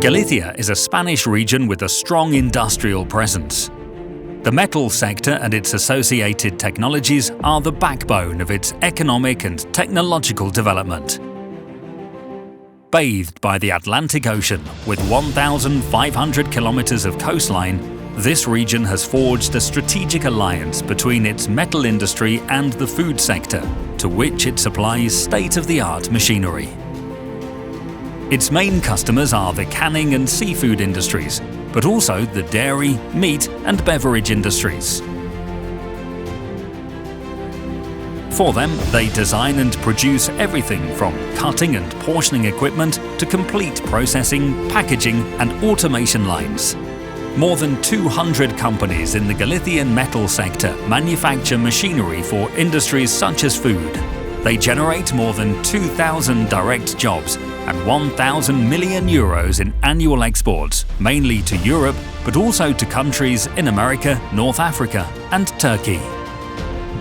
Galicia is a Spanish region with a strong industrial presence. The metal sector and its associated technologies are the backbone of its economic and technological development. Bathed by the Atlantic Ocean, with 1,500 kilometres of coastline, this region has forged a strategic alliance between its metal industry and the food sector, to which it supplies state-of-the-art machinery. Its main customers are the canning and seafood industries, but also the dairy, meat and beverage industries. For them, they design and produce everything from cutting and portioning equipment to complete processing, packaging and automation lines. More than 200 companies in the Galician metal sector manufacture machinery for industries such as food. They generate more than 2,000 direct jobs and 1,000 million euros in annual exports, mainly to Europe, but also to countries in America, North Africa and Turkey.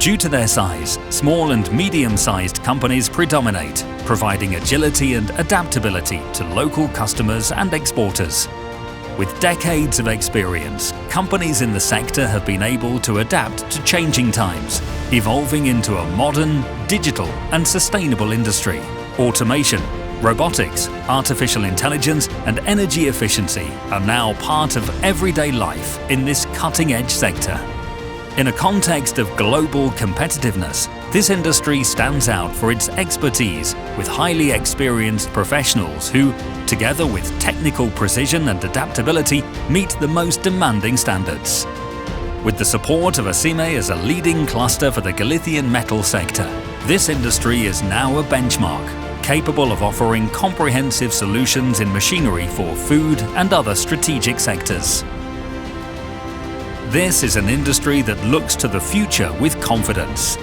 Due to their size, small and medium-sized companies predominate, providing agility and adaptability to local customers and exporters. With decades of experience, companies in the sector have been able to adapt to changing times, evolving into a modern, digital and sustainable industry. Automation, robotics, artificial intelligence and energy efficiency are now part of everyday life in this cutting-edge sector. In a context of global competitiveness, this industry stands out for its expertise with highly experienced professionals who, together with technical precision and adaptability, meet the most demanding standards. With the support of ACIME as a leading cluster for the Galician metal sector, this industry is now a benchmark, capable of offering comprehensive solutions in machinery for food and other strategic sectors. This is an industry that looks to the future with confidence.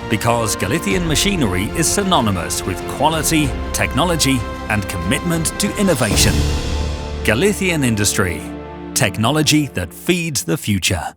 Because Galician machinery is synonymous with quality, technology and commitment to innovation. Galician industry, technology that feeds the future.